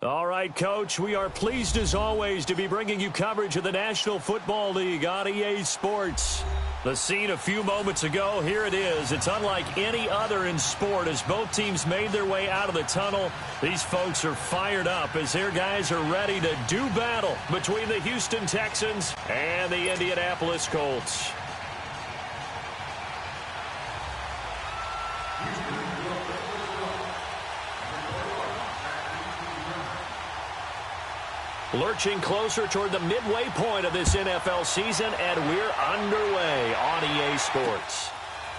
All right, Coach, we are pleased as always to be bringing you coverage of the National Football League on EA Sports. The scene a few moments ago, here it is. It's unlike any other in sport as both teams made their way out of the tunnel. These folks are fired up as their guys are ready to do battle between the Houston Texans and the Indianapolis Colts. Lurching closer toward the midway point of this NFL season, and we're underway on EA Sports.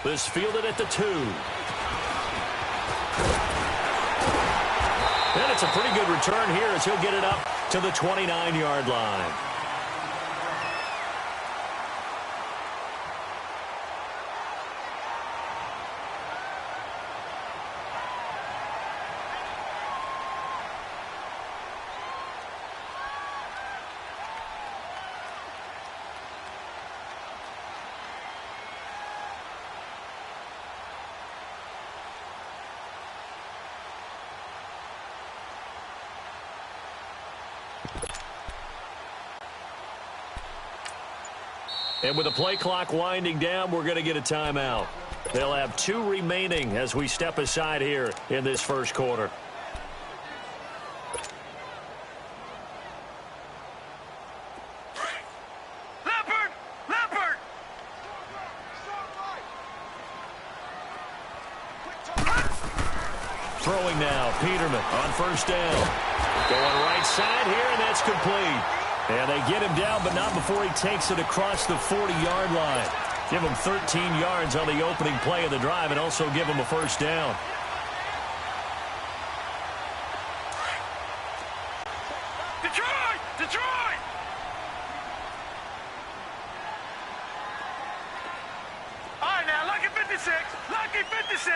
This fielded at the 2. And it's a pretty good return here as he'll get it up to the 29-yard line. And with the play clock winding down, we're going to get a timeout. They'll have 2 remaining as we step aside here in this first quarter. Throwing now, Peterman on first down. Going right side here, and that's complete. And they get him down, but not before he takes it across the 40-yard line. Give him 13 yards on the opening play of the drive and also give him a first down. Detroit! Detroit! All right, now, lucky 56. Lucky 56.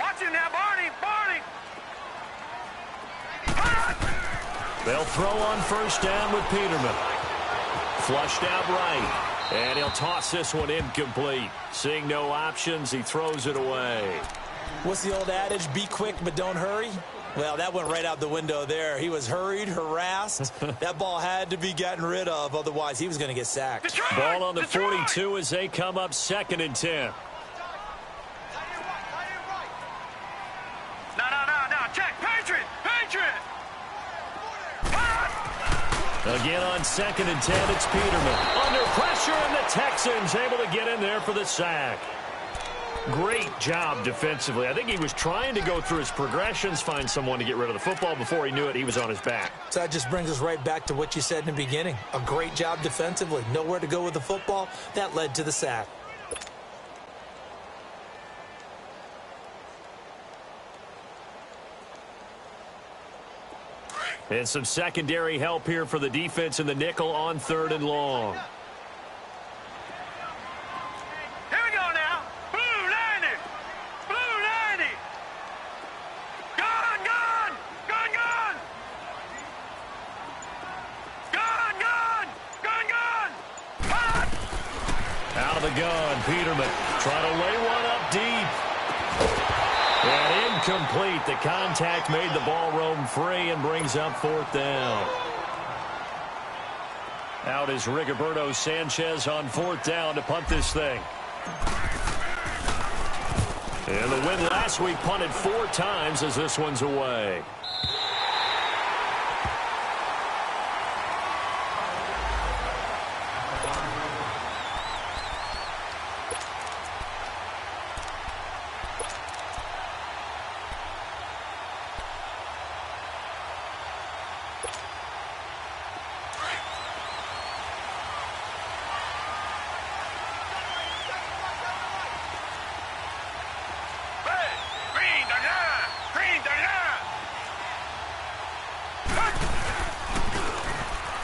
Watch him now, Barney. Barney. They'll throw on first down with Peterman. Flushed out right. And he'll toss this one incomplete. Seeing no options, he throws it away. What's the old adage? Be quick, but don't hurry. Well, that went right out the window there. He was hurried, harassed. That ball had to be gotten rid of. Otherwise, he was going to get sacked. Detroit! Ball on the Detroit! 42 as they come up 2nd and 10. No. Check. Patriot! Patriot! Again on 2nd and 10, it's Peterman. Under pressure, and the Texans able to get in there for the sack. Great job defensively. I think he was trying to go through his progressions, find someone to get rid of the football. Before he knew it, he was on his back. So that just brings us right back to what you said in the beginning. A great job defensively. Nowhere to go with the football. That led to the sack. And some secondary help here for the defense in the nickel on 3rd and long. Here we go now. Blue 90. Blue 90. Gun. Out of the gun, Peterman trying to lay one up deep. And incomplete. The contact made the ball roam free and brings up 4th down. Out is Rigoberto Sanchez on 4th down to punt this thing. And the win last week punted 4 times as this one's away.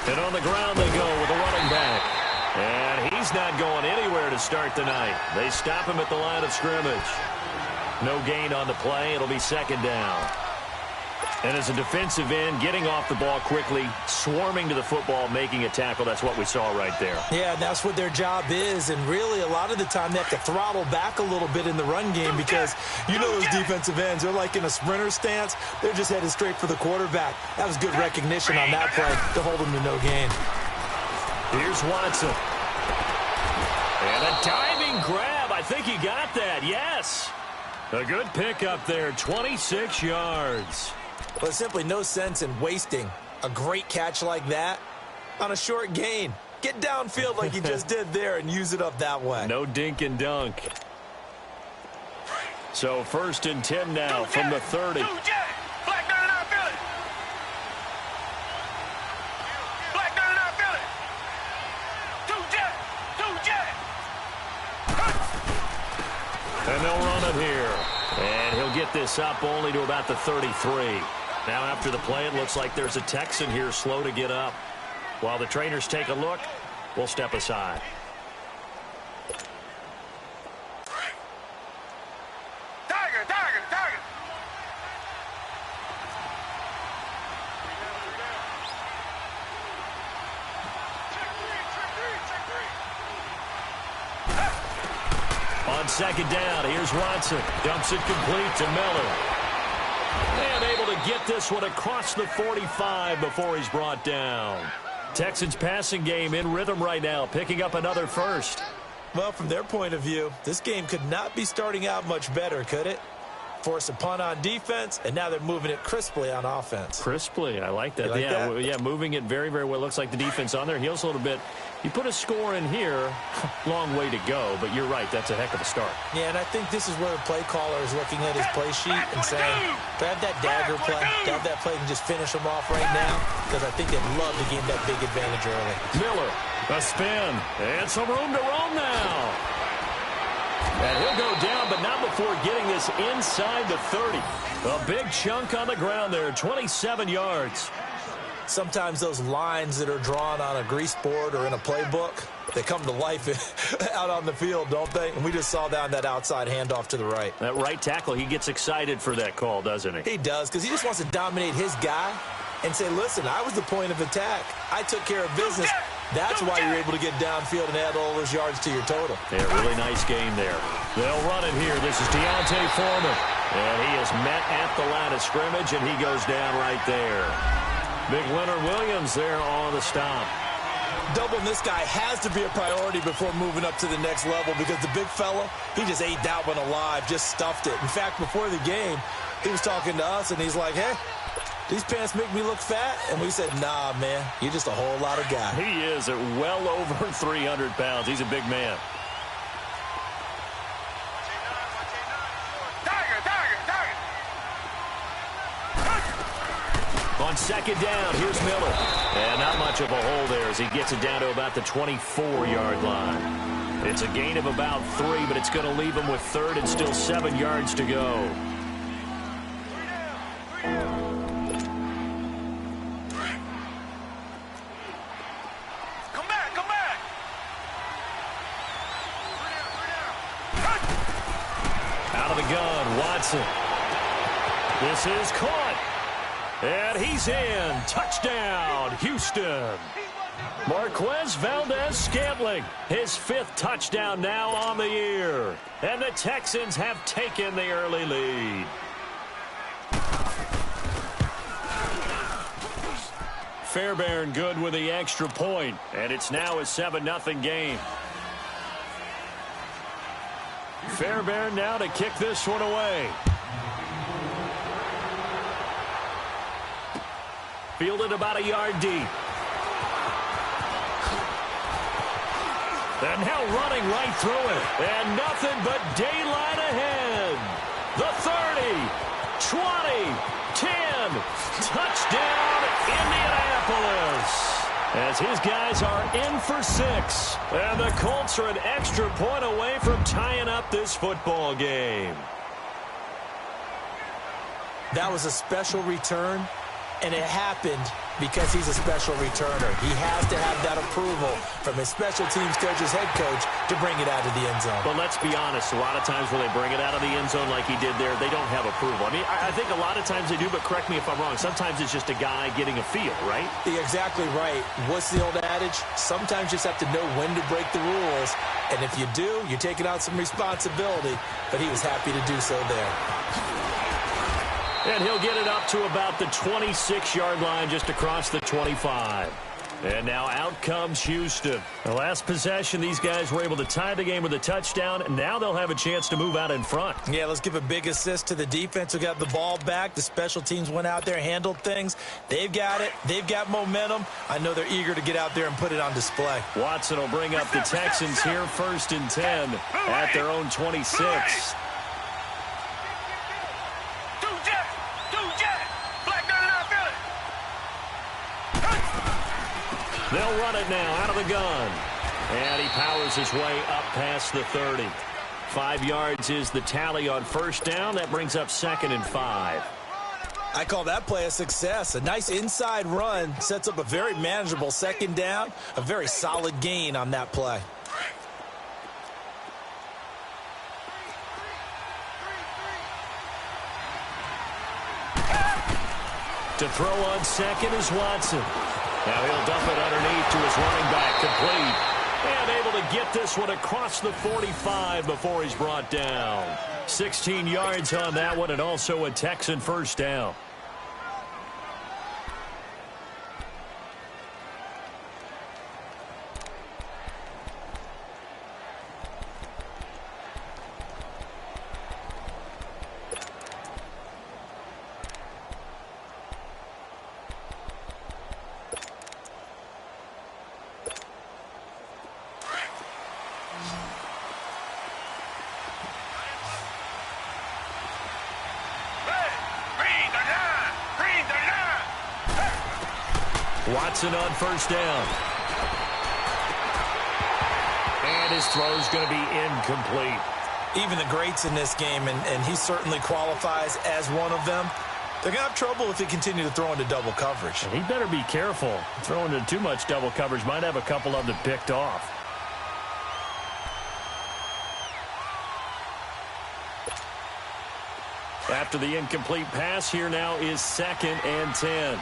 And on the ground they go with a running back. And he's not going anywhere to start the night. They stop him at the line of scrimmage. No gain on the play. It'll be 2nd down. And as a defensive end, getting off the ball quickly, swarming to the football, making a tackle, that's what we saw right there. Yeah, and that's what their job is. And really, a lot of the time, they have to throttle back a little bit in the run game because you know those defensive ends, they're like in a sprinter stance. They're just headed straight for the quarterback. That was good recognition on that play to hold them to no gain. Here's Watson. And a diving grab. I think he got that, yes. A good pickup there, 26 yards. Well, there's simply no sense in wasting a great catch like that on a short gain. Get downfield like you just did there and use it up that way. No dink and dunk. So 1st and 10 now from the 30. And they'll run it here. And he'll get this up only to about the 33. Now after the play, it looks like there's a Texan here slow to get up. While the trainers take a look, we'll step aside. Tiger, tiger, tiger. On 2nd down, here's Watson. Dumps it complete to Miller. And able to get this one across the 45 before he's brought down. Texans passing game in rhythm right now, picking up another first. Well, from their point of view, this game could not be starting out much better, could it? Force a punt on defense, and now they're moving it crisply on offense. Crisply, I like that. Like that? Yeah, moving it very, very well. Looks like the defense on their heels a little bit. You put a score in here, long way to go, but you're right, that's a heck of a start. Yeah, and I think this is where the play caller is looking at his play sheet and saying, grab that dagger play, grab that play and just finish them off right now, because I think they'd love to gain that big advantage early. Miller, a spin, and some room to roam now. And he'll go down, but not before getting this inside the 30. A big chunk on the ground there, 27 yards. Sometimes those lines that are drawn on a grease board or in a playbook, they come to life out on the field, don't they? And we just saw down that outside handoff to the right. That right tackle, he gets excited for that call, doesn't he? He does, because he just wants to dominate his guy and say, listen, I was the point of attack. I took care of business. That's why you're able to get downfield and add all those yards to your total. Yeah, really nice game there. They'll run it here. This is Deontay Foreman. And he is met at the line of scrimmage, and he goes down right there. Big Leonard Williams there on the stop. Doubling this guy has to be a priority before moving up to the next level because the big fella, he just ate that one alive, just stuffed it. In fact, before the game, he was talking to us, and he's like, hey, these pants make me look fat? And we said, nah, man, you're just a whole lot of guy. He is at well over 300 pounds. He's a big man. On 2nd down, here's Miller. And not much of a hole there as he gets it down to about the 24-yard line. It's a gain of about 3, but it's going to leave him with 3rd and still 7 yards to go. Come back. Out of the gun, Watson. This is caught. And he's in. Touchdown, Houston. Marquez Valdez-Scantling, his 5th touchdown now on the year. And the Texans have taken the early lead. Fairbairn good with the extra point. And it's now a 7-0 game. Fairbairn now to kick this one away. Fielded about a yard deep. And now running right through it. And nothing but daylight ahead. The 30, 20, 10. Touchdown, Indianapolis. As his guys are in for 6. And the Colts are an extra point away from tying up this football game. That was a special return. And it happened because he's a special returner. He has to have that approval from his special teams coach, his head coach, to bring it out of the end zone. But let's be honest, a lot of times when they bring it out of the end zone like he did there, they don't have approval. I mean, I think a lot of times they do, but correct me if I'm wrong. Sometimes it's just a guy getting a feel, right? You're exactly right. What's the old adage? Sometimes you just have to know when to break the rules. And if you do, you're taking on some responsibility. But he was happy to do so there. And he'll get it up to about the 26-yard line, just across the 25. And now out comes Houston. The last possession, these guys were able to tie the game with a touchdown. And now they'll have a chance to move out in front. Yeah, let's give a big assist to the defense who got the ball back. The special teams went out there, handled things. They've got it. They've got momentum. I know they're eager to get out there and put it on display. Watson will bring up the Texans here, 1st and 10 at their own 26. They'll run it now out of the gun. And he powers his way up past the 30. 5 yards is the tally on 1st down. That brings up 2nd and 5. I call that play a success. A nice inside run sets up a very manageable 2nd down. A very solid gain on that play. To throw on 2nd is Watson. Now he'll dump it underneath to his running back, complete. And able to get this one across the 45 before he's brought down. 16 yards on that one, and also a Texan 1st down. Watson on 1st down. And his throw's going to be incomplete. Even the greats in this game, and he certainly qualifies as one of them, they're going to have trouble if they continue to throw into double coverage. And he better be careful. Throwing into too much double coverage might have a couple of them picked off. After the incomplete pass, here now is 2nd and 10.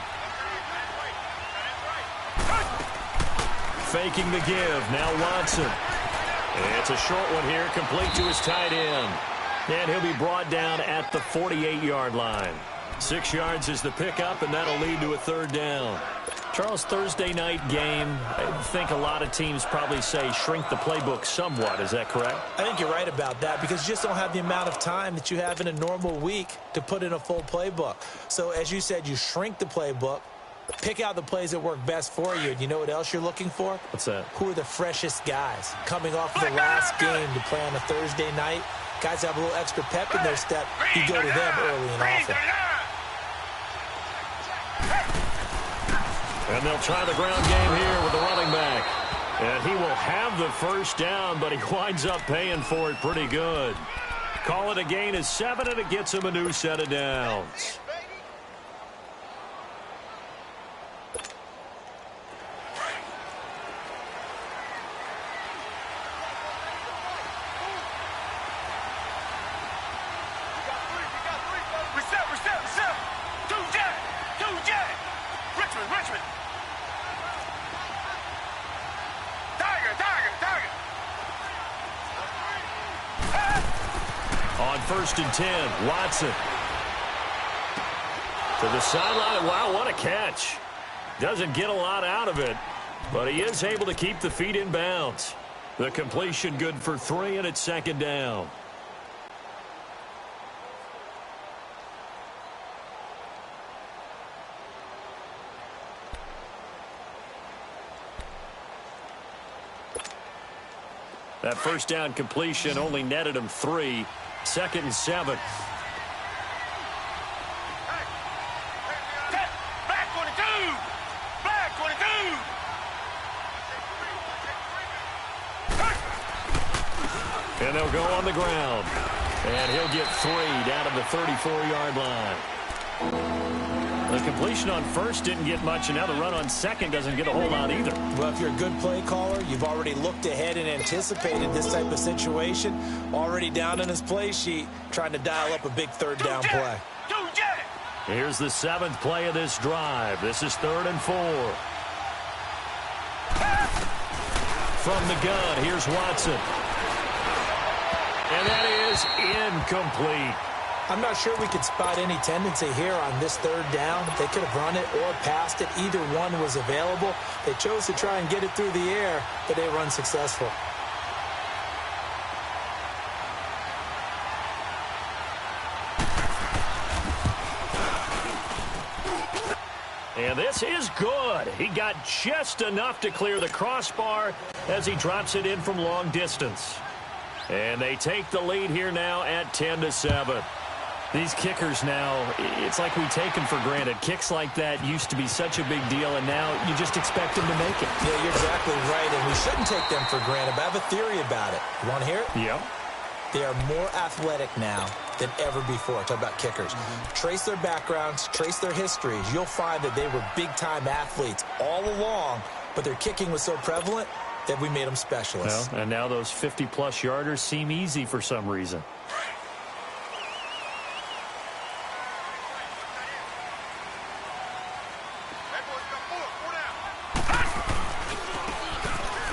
Faking the give. Now Watson. It's a short one here, complete to his tight end. And he'll be brought down at the 48-yard line. 6 yards is the pickup, and that'll lead to a 3rd down. Charles, Thursday night game, I think a lot of teams probably say shrink the playbook somewhat. Is that correct? I think you're right about that because you just don't have the amount of time that you have in a normal week to put in a full playbook. So as you said, you shrink the playbook. Pick out the plays that work best for you. And you know what else you're looking for? What's that? Who are the freshest guys coming off of the last game to play on a Thursday night? Guys have a little extra pep in their step. You go to them early and often. And they'll try the ground game here with the running back. And he will have the 1st down, but he winds up paying for it pretty good. Call it a gain of 7, and it gets him a new set of downs. On 1st and 10, Watson. To the sideline. Wow, what a catch. Doesn't get a lot out of it, but he is able to keep the feet in bounds. The completion good for 3, and it's 2nd down. That 1st down completion only netted him 3. 2nd and 7. Black 22! Black 22! And they'll go on the ground. And he'll get 3 down to the 34-yard line. The completion on first didn't get much, and now the run on second doesn't get a whole lot either. Well, if you're a good play caller, you've already looked ahead and anticipated this type of situation. Already down in his play sheet, trying to dial up a big third down play. Here's the 7th play of this drive. This is 3rd and 4. From the gun, here's Watson. And that is incomplete. I'm not sure we could spot any tendency here on this 3rd down. They could have run it or passed it. Either one was available. They chose to try and get it through the air, but they were unsuccessful. And this is good. He got just enough to clear the crossbar as he drops it in from long distance. And they take the lead here now at 10-7. These kickers now, it's like we take them for granted. Kicks like that used to be such a big deal, and now you just expect them to make it. Yeah, you're exactly right, and we shouldn't take them for granted, but I have a theory about it. You want to hear it? Yep. They are more athletic now than ever before. Talk about kickers. Trace their backgrounds, trace their histories. You'll find that they were big-time athletes all along, but their kicking was so prevalent that we made them specialists. Well, and now those 50-plus yarders seem easy for some reason.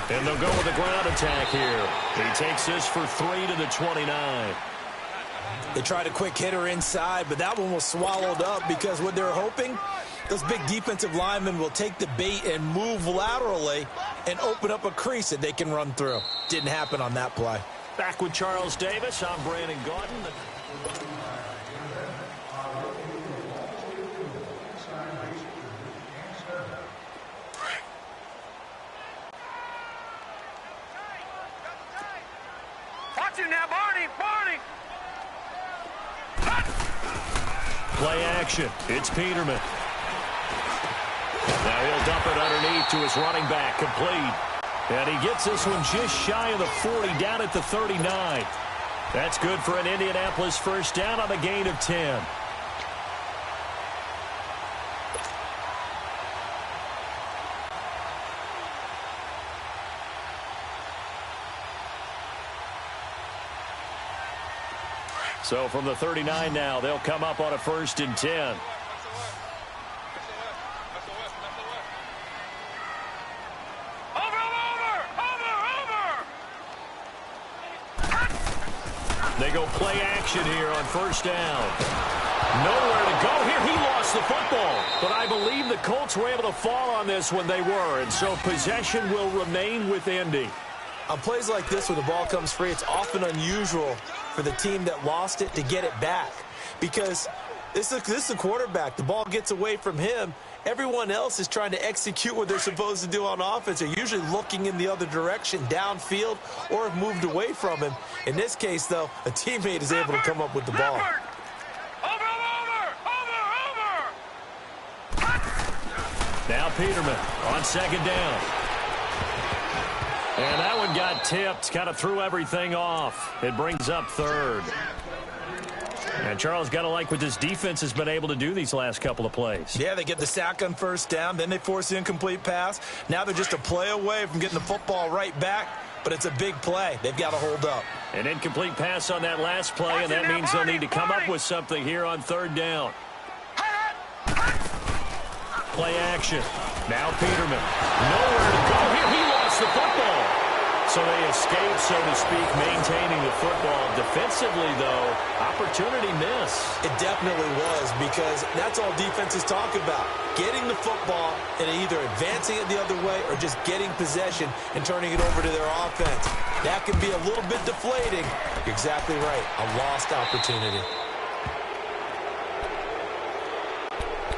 And they'll go with a ground attack here. He takes this for 3 to the 29. They tried a quick hitter inside, but that one was swallowed up because what they're hoping, those big defensive linemen will take the bait and move laterally and open up a crease that they can run through. Didn't happen on that play. Back with Charles Davis. I'm Brandon Gordon. Now, Barney! Play action. It's Peterman. Now he'll dump it underneath to his running back. Complete. And he gets this one just shy of the 40, down at the 39. That's good for an Indianapolis first down on a gain of 10. So from the 39 now, they'll come up on a 1st and 10. They go play action here on 1st down. Nowhere to go here. He lost the football. But I believe the Colts were able to fall on this when they were. And so possession will remain with Indy. On plays like this, when the ball comes free, it's often unusual for the team that lost it to get it back. Because this is the quarterback. The ball gets away from him. Everyone else is trying to execute what they're supposed to do on offense. They're usually looking in the other direction, downfield, or have moved away from him. In this case, though, a teammate is able to come up with the ball. Now Peterman on 2nd down. And that one got tipped, kind of threw everything off. It brings up 3rd. And Charles, got to like what this defense has been able to do these last couple of plays. Yeah, they get the sack on 1st down, then they force the incomplete pass. Now they're just a play away from getting the football right back, but it's a big play. They've got to hold up. An incomplete pass on that last play, and that means they'll need to come up with something here on 3rd down. Play action. Now Peterman. Nowhere to go here. He lost the football. So they escape, so to speak, maintaining the football. Defensively, though, opportunity miss. It definitely was, because that's all defenses talk about. Getting the football and either advancing it the other way or just getting possession and turning it over to their offense. That can be a little bit deflating. You're exactly right. A lost opportunity.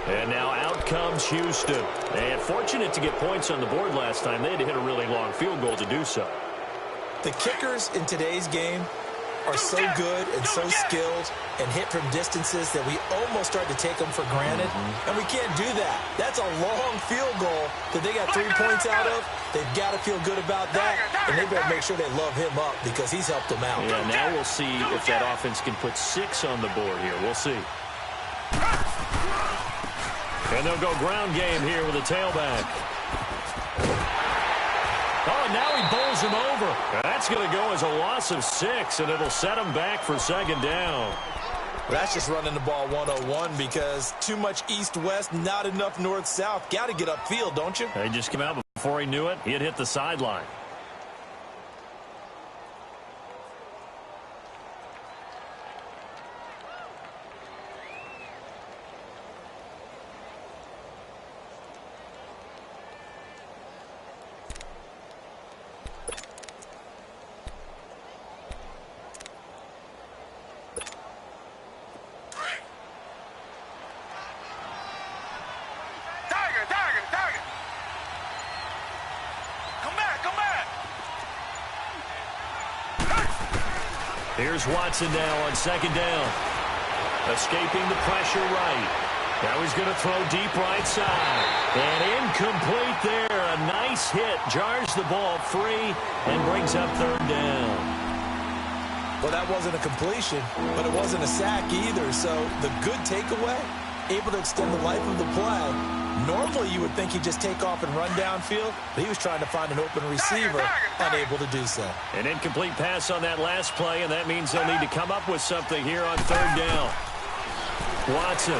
And now out comes Houston. And fortunate to get points on the board last time. They had to hit a really long field goal to do so. The kickers in today's game are so good and so skilled and hit from distances that we almost start to take them for granted. And we can't do that. That's a long field goal that they got 3 points out of. They've got to feel good about that. And they better make sure they love him up because he's helped them out. Yeah, now we'll see if that offense can put 6 on the board here. We'll see. And they'll go ground game here with a tailback. Oh, and now he bowls him over. That's going to go as a loss of 6, and it'll set him back for second down. That's just running the ball 101 because too much east-west, not enough north-south. Got to get upfield, don't you? He just came out before he knew it. He had hit the sideline. Here's Watson now on second down. Escaping the pressure right. Now he's going to throw deep right side. And incomplete there. A nice hit. Jars the ball free and brings up third down. Well, that wasn't a completion, but it wasn't a sack either. So the good takeaway, able to extend the life of the play. Normally, you would think he'd just take off and run downfield, but he was trying to find an open receiver, unable to do so. An incomplete pass on that last play, and that means they'll need to come up with something here on third down. Watson.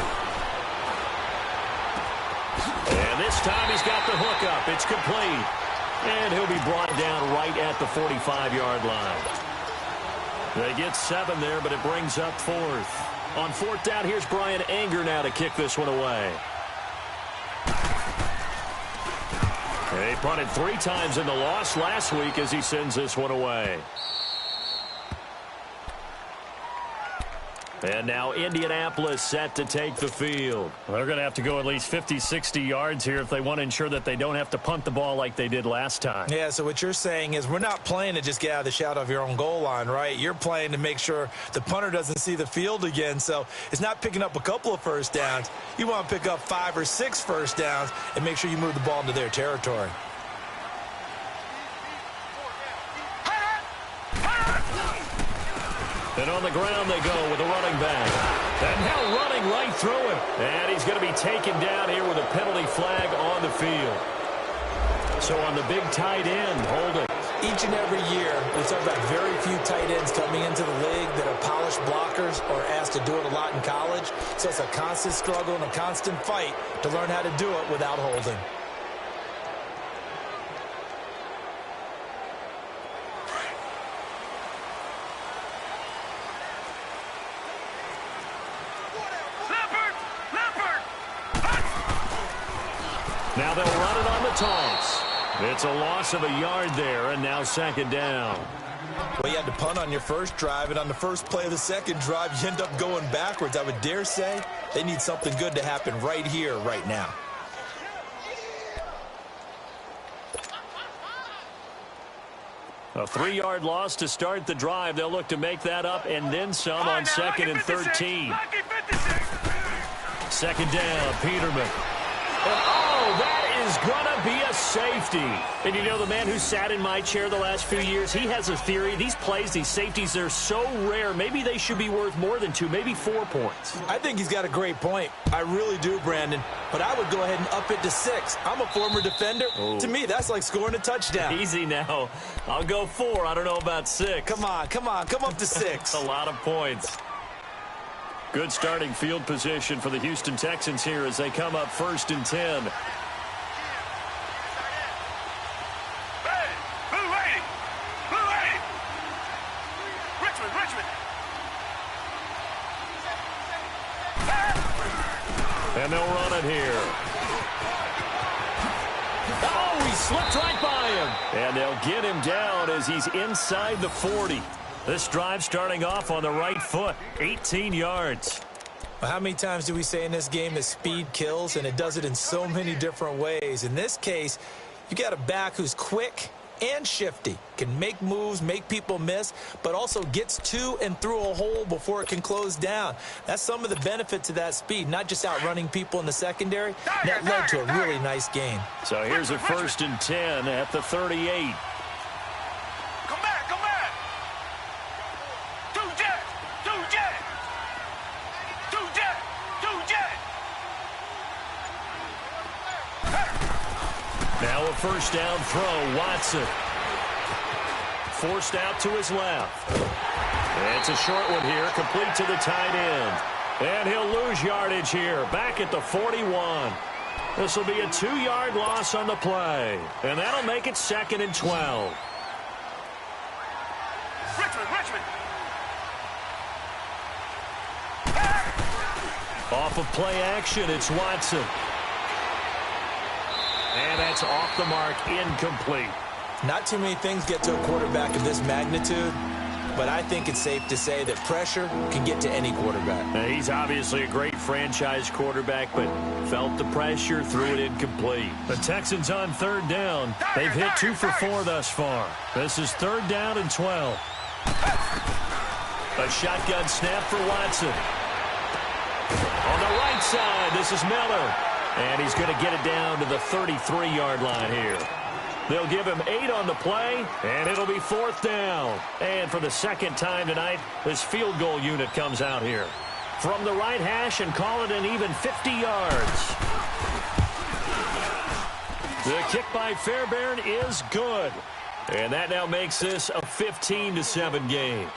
And this time he's got the hook up. It's complete. And he'll be brought down right at the 45-yard line. They get 7 there, but it brings up 4th. On 4th down, here's Brian Anger now to kick this one away. He punted 3 times in the loss last week as he sends this one away. And now Indianapolis set to take the field. They're going to have to go at least 50, 60 yards here if they want to ensure that they don't have to punt the ball like they did last time. Yeah, so what you're saying is we're not playing to just get out of the shadow of your own goal line, right? You're playing to make sure the punter doesn't see the field again. So it's not picking up a couple of first downs. You want to pick up 5 or 6 first downs and make sure you move the ball into their territory. And on the ground they go with a running back. And now running right through him. And he's going to be taken down here with a penalty flag on the field. So on the big tight end, holding. Each and every year, we talk about very few tight ends coming into the league that are polished blockers or asked to do it a lot in college. So it's a constant struggle and a constant fight to learn how to do it without holding. Now they'll run it on the toss. It's a loss of a yard there, and now second down. Well, you had to punt on your first drive, and on the first play of the second drive, you end up going backwards. I would dare say they need something good to happen right here, right now. A 3-yard loss to start the drive. They'll look to make that up and then some on second and 13. Second down, Peterman. And, that is going to be a safety. And you know, the man who sat in my chair the last few years, he has a theory. These plays, these safeties, they're so rare. Maybe they should be worth more than 2, maybe 4 points. I think he's got a great point. I really do, Brandon. But I would go ahead and up it to 6. I'm a former defender. Ooh. To me, that's like scoring a touchdown. Easy now. I'll go 4. I don't know about 6. Come on. Come up to 6. A lot of points. Good starting field position for the Houston Texans here as they come up 1st and 10. And they'll run it here. Oh, he slipped right by him. And they'll get him down as he's inside the 40. This drive starting off on the right foot, 18 yards. Well, how many times do we say in this game that speed kills, and it does it in so many different ways? In this case, you got a back who's quick and shifty, can make moves, make people miss, but also gets to and through a hole before it can close down. That's some of the benefit to that speed, not just outrunning people in the secondary. That led to a really nice gain. So here's a 1st and 10 at the 38. Come back. 2 jet. 2 jet. 2 jet. 2 jet. Now a first down throw, Watson. Forced out to his left. It's a short one here, complete to the tight end. And he'll lose yardage here, back at the 41. This will be a 2-yard loss on the play. And that'll make it 2nd and 12. Richmond. Off of play action, it's Watson. And that's off the mark, incomplete. Not too many things get to a quarterback of this magnitude, but I think it's safe to say that pressure can get to any quarterback. He's obviously a great franchise quarterback, but felt the pressure, threw it incomplete. The Texans on 3rd down. They've hit 2 for 4 thus far. This is 3rd down and 12. A shotgun snap for Watson. On the right side, this is Miller. And he's going to get it down to the 33-yard line here. They'll give him 8 on the play, and it'll be 4th down. And for the second time tonight, this field goal unit comes out here. From the right hash and call it an even 50 yards. The kick by Fairbairn is good. And that now makes this a 15-7 game.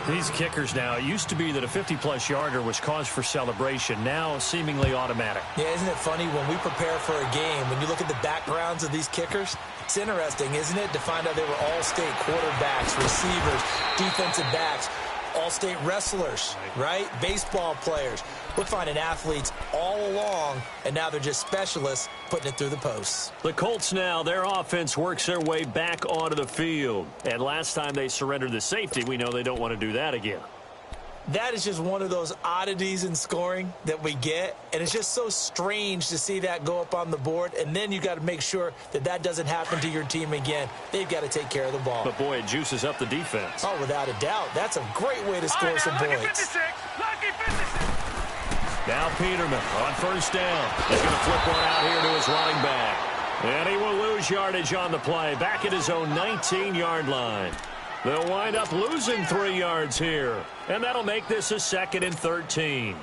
These kickers now, it used to be that a 50-plus yarder was cause for celebration. Now seemingly automatic. Yeah, isn't it funny when we prepare for a game, when you look at the backgrounds of these kickers, it's interesting, isn't it, to find out they were all-state quarterbacks, receivers, defensive backs, all-state wrestlers, right? Baseball players. We're finding athletes all along, and now they're just specialists putting it through the posts. The Colts now, their offense works their way back onto the field. And last time they surrendered the safety, we know they don't want to do that again. That is just one of those oddities in scoring that we get, and it's just so strange to see that go up on the board, and then you got to make sure that that doesn't happen to your team again. They've got to take care of the ball. But, boy, it juices up the defense. Oh, without a doubt. That's a great way to score some points. Now Peterman on 1st down. He's going to flip one out here to his running back. And he will lose yardage on the play, back at his own 19-yard line. They'll wind up losing 3 yards here. And that'll make this a 2nd and 13.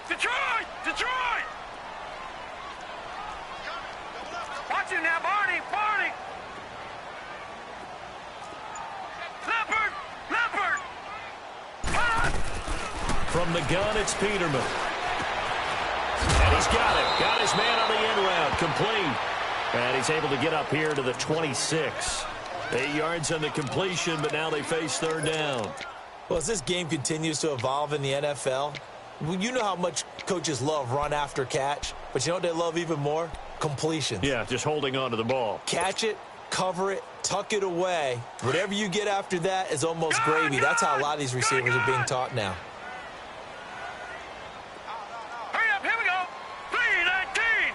Detroit! Watch him now, Barney! Leopard! From the gun, it's Peterman. And he's got it. Got his man on the end route. Complete. And he's able to get up here to the 26. 8 yards on the completion, but now they face 3rd down. Well, as this game continues to evolve in the NFL, you know how much coaches love run after catch, but you know what they love even more? Completions. Yeah, just holding on to the ball. Catch it, cover it, tuck it away. Whatever you get after that is almost gravy. That's how a lot of these receivers are being taught now. Hurry up, here we go. 3-19.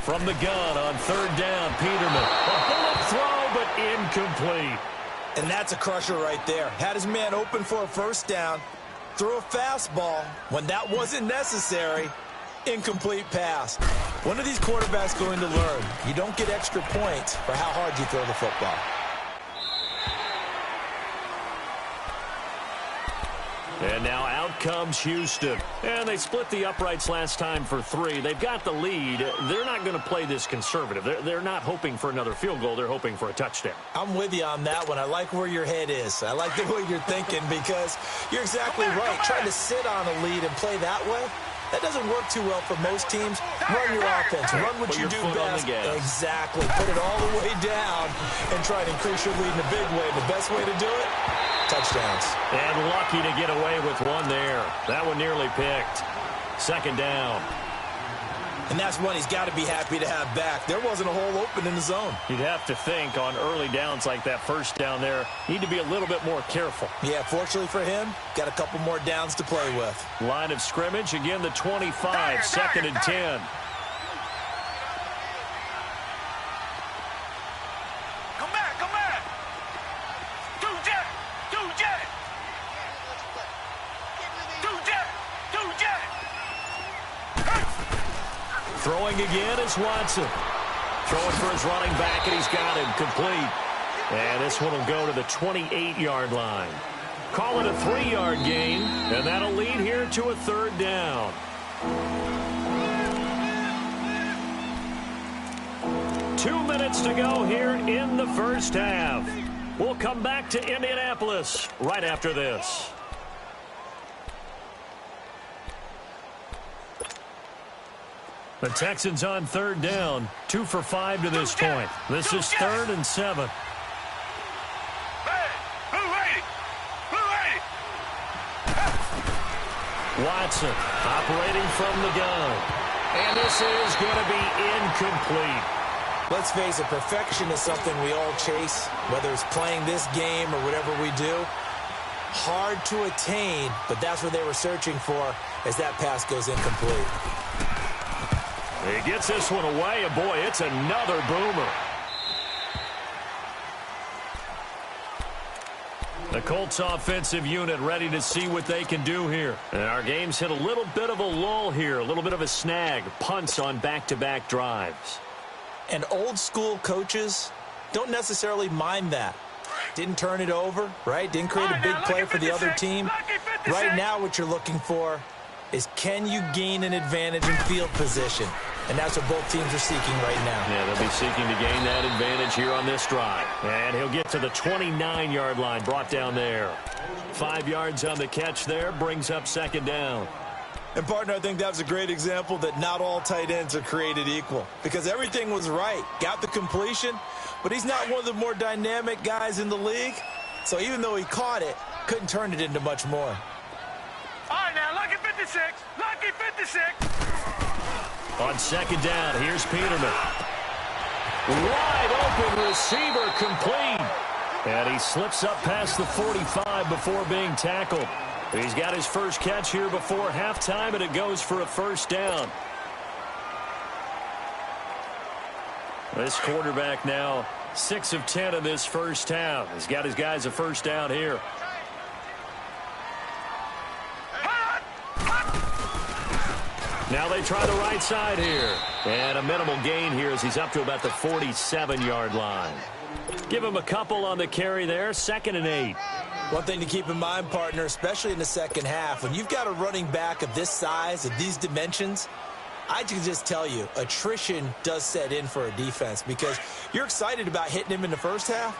From the gun on 3rd down, Peterman. A bullet throw, but incomplete. And that's a crusher right there. Had his man open for a 1st down, threw a fastball when that wasn't necessary. Incomplete pass. When are these quarterbacks going to learn? You don't get extra points for how hard you throw the football. And now out comes Houston. And they split the uprights last time for 3. They've got the lead. They're not going to play this conservative. They're not hoping for another field goal. They're hoping for a touchdown. I'm with you on that one. I like where your head is. I like the way you're thinking because you're exactly right. Trying to sit on a lead and play that way, that doesn't work too well for most teams. Run your offense. Run what you do best. Exactly. Put it all the way down and try to increase your lead in a big way. The best way to do it, touchdowns. And lucky to get away with one there. That one nearly picked. 2nd down. And that's one he's got to be happy to have back. There wasn't a hole open in the zone. You'd have to think on early downs like that 1st down there, need to be a little bit more careful. Yeah, fortunately for him, got a couple more downs to play with. Line of scrimmage, again the 25, 2nd and 10. Come back. Two jet. Throwing again is Watson. Throwing for his running back, and he's got him complete. And this one will go to the 28-yard line. Call it a 3-yard gain, and that'll lead here to a third down. Two minutes to go here in the first half. We'll come back to Indianapolis right after this. The Texans on third down, 2 for 5 to this point. This is 3rd and 7. Watson operating from the gun. And this is going to be incomplete. Let's face it, perfection is something we all chase, whether it's playing this game or whatever we do. Hard to attain, but that's what they were searching for as that pass goes incomplete. He gets this one away, and boy, it's another boomer. The Colts offensive unit ready to see what they can do here. And our game's hit a little bit of a lull here, a little bit of a snag. Punts on back-to-back drives. And old school coaches don't necessarily mind that. Didn't turn it over, right? Didn't create a big play for the other team. Right now what you're looking for is, can you gain an advantage in field position? And that's what both teams are seeking right now. Yeah, they'll be seeking to gain that advantage here on this drive. And he'll get to the 29-yard line, brought down there. 5 yards on the catch there, brings up second down. And, partner, I think that was a great example that not all tight ends are created equal. Because everything was right. Got the completion, but he's not one of the more dynamic guys in the league. So even though he caught it, couldn't turn it into much more. All right, now, lucky 56. Lucky 56. On second down, here's Peterman. Wide open receiver, complete. And he slips up past the 45 before being tackled. He's got his first catch here before halftime, and it goes for a first down. This quarterback now 6 of 10 in this first half. He's got his guys a first down here. Now they try the right side here. And a minimal gain here as he's up to about the 47-yard line. Give him a couple on the carry there. 2nd and 8. One thing to keep in mind, partner, especially in the second half, when you've got a running back of this size, of these dimensions, I can just tell you, attrition does set in for a defense because you're excited about hitting him in the first half.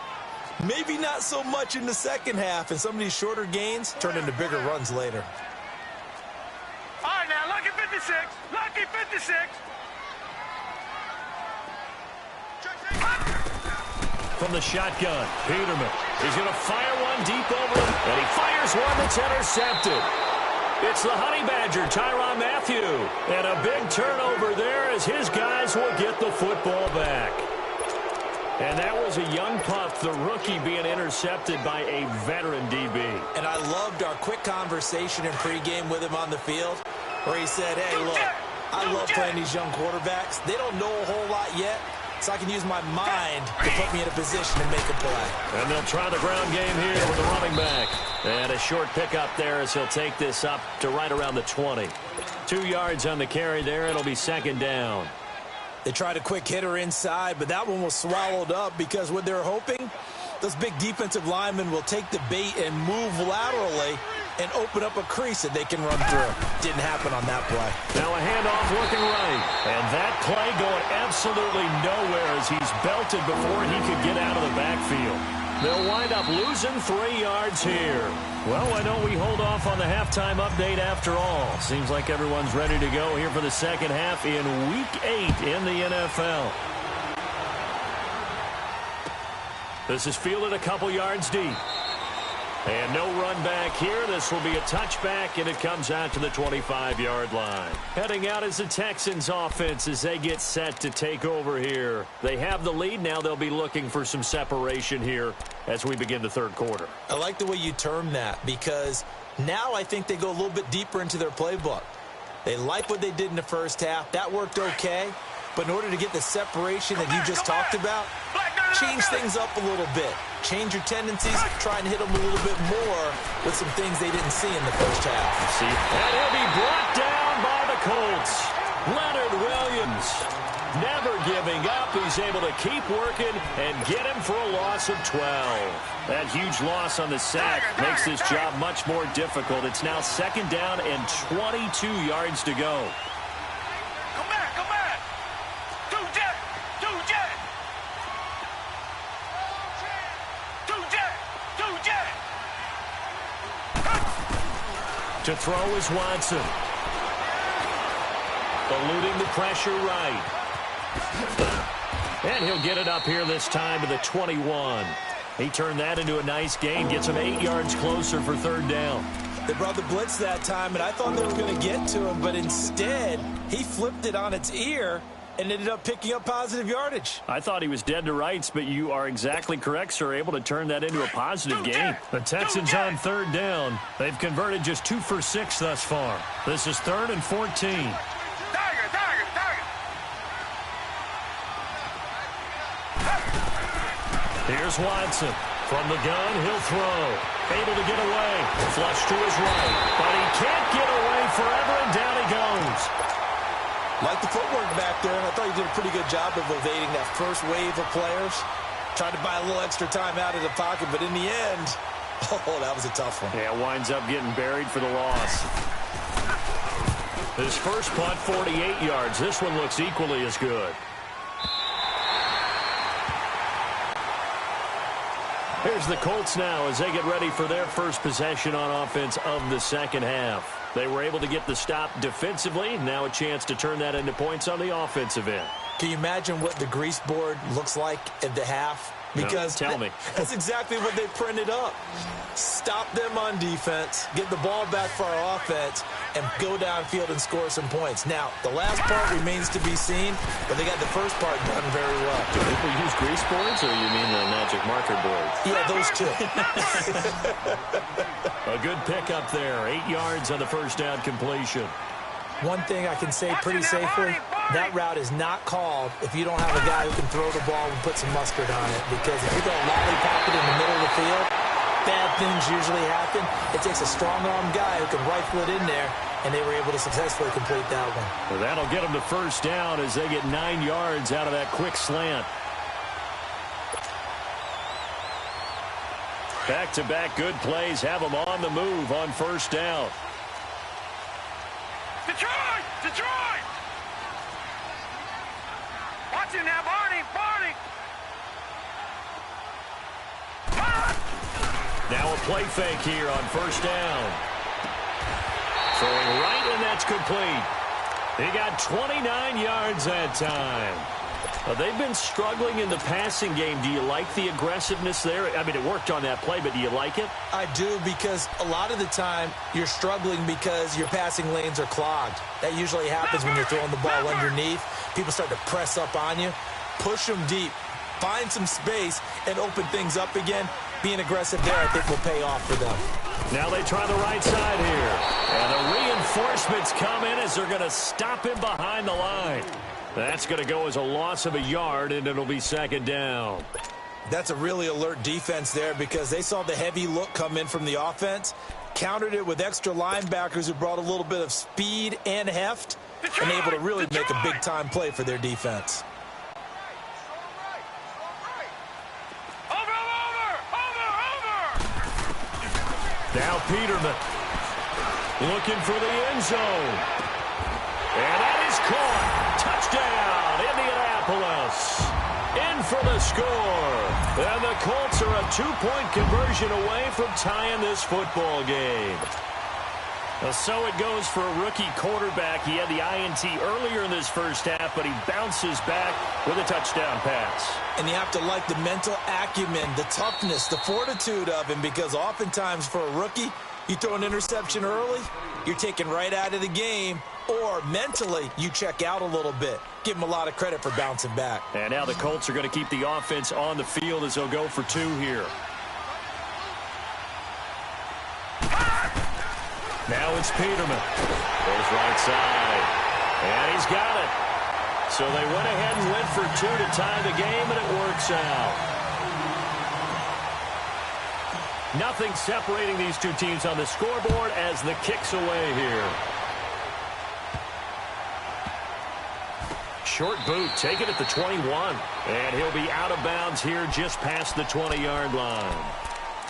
Maybe not so much in the second half, and some of these shorter gains turn into bigger runs later. All right, now, lucky 56. Lucky 56. From the shotgun, Peterman. He's going to fire one deep over him, and he fires one that's intercepted. It's the Honey Badger, Tyrann Mathieu. And a big turnover there as his guys will get the football back. And that was a young pup, the rookie, being intercepted by a veteran DB. And I loved our quick conversation in pregame with him on the field where he said, hey, look, I love playing these young quarterbacks. They don't know a whole lot yet, so I can use my mind to put me in a position to make a play. And they'll try the ground game here with the running back. And a short pickup there as he'll take this up to right around the 20. 2 yards on the carry there. It'll be second down. They tried a quick hitter inside, but that one was swallowed up because what they're hoping, those big defensive linemen will take the bait and move laterally and open up a crease that they can run through. Didn't happen on that play. Now a handoff looking right. And that play going absolutely nowhere as he's belted before he could get out of the backfield. They'll wind up losing 3 yards here. Well, why don't we hold off on the halftime update after all? Seems like everyone's ready to go here for the second half in Week 8 in the NFL. This is fielded a couple yards deep. And no run back here. This will be a touchback, and it comes out to the 25-yard line. Heading out is the Texans offense as they get set to take over here. They have the lead. Now they'll be looking for some separation here as we begin the third quarter. I like the way you term that because now I think they go a little bit deeper into their playbook. They like what they did in the first half. That worked okay. But in order to get the separation that you just talked about, change things up a little bit. Change your tendencies, try and hit them a little bit more with some things they didn't see in the first half. And he'll be brought down by the Colts. Leonard Williams. Never giving up. He's able to keep working and get him for a loss of 12. That huge loss on the sack makes this job much more difficult. It's now 2nd down and 22 yards to go. Come back, come back. Two jet. To throw is Watson. Eluding the pressure right. And he'll get it up here this time to the 21. He turned that into a nice gain, gets him 8 yards closer for 3rd down. They brought the blitz that time, and I thought they were going to get to him, but instead he flipped it on its ear and ended up picking up positive yardage. I thought he was dead to rights, but you are exactly correct, sir. Able to turn that into a positive gain. The Texans on 3rd down. They've converted just 2 for 6 thus far. This is 3rd and 14. Here's Watson. From the gun, he'll throw. Able to get away. Flush to his right. But he can't get away forever, and down he goes. Like the footwork back there, and I thought he did a pretty good job of evading that first wave of players. Tried to buy a little extra time out of the pocket, but in the end, oh, that was a tough one. Yeah, winds up getting buried for the loss. His first punt, 48 yards. This one looks equally as good. Here's the Colts now as they get ready for their first possession on offense of the 2nd half. They were able to get the stop defensively. Now a chance to turn that into points on the offensive end. Can you imagine what the grease board looks like at the half? Because no, tell me. That's exactly what they printed up. Stop them on defense, get the ball back for our offense, and go downfield and score some points. Now, the last part remains to be seen, but they got the first part done very well. Do people use grease boards, or you mean the magic marker boards? Yeah, those two. A good pickup there. 8 yards on the first down completion. One thing I can say pretty safely, that route is not called if you don't have a guy who can throw the ball and put some mustard on it. Because if you're going to lollipop it in the middle of the field, bad things usually happen. It takes a strong-arm guy who can rifle it in there, and they were able to successfully complete that one. Well, that'll get them to first down as they get 9 yards out of that quick slant. Back-to-back good plays have them on the move on first down. Detroit! Watch it now, Barney! Now a play fake here on first down. Throwing right, and that's complete. He got 29 yards that time. They've been struggling in the passing game. Do you like the aggressiveness there? I mean, it worked on that play, but do you like it? I do, because a lot of the time you're struggling because your passing lanes are clogged. That usually happens when you're throwing the ball underneath. People start to press up on you. Push them deep. Find some space and open things up again. Being aggressive there, I think, will pay off for them. Now they try the right side here. And the reinforcements come in as they're going to stop him behind the line. That's going to go as a loss of a yard, and it'll be 2nd down. That's a really alert defense there, because they saw the heavy look come in from the offense, countered it with extra linebackers who brought a little bit of speed and heft, and able to really make a big-time play for their defense. Now Peterman looking for the end zone. And that is caught. Touchdown, Indianapolis. In for the score. And the Colts are a 2-point conversion away from tying this football game. So it goes for a rookie quarterback. He had the INT earlier in this first half, but he bounces back with a touchdown pass. And you have to like the mental acumen, the toughness, the fortitude of him, because oftentimes for a rookie, you throw an interception early, you're taken right out of the game, or mentally you check out a little bit. Give him a lot of credit for bouncing back. And now the Colts are going to keep the offense on the field as they'll go for 2 here. Now it's Peterman. Goes right side. And he's got it. So they went ahead and went for 2 to tie the game, and it works out. Nothing separating these two teams on the scoreboard as the kick's away here. short boot, take it at the 21. And he'll be out of bounds here just past the 20-yard line.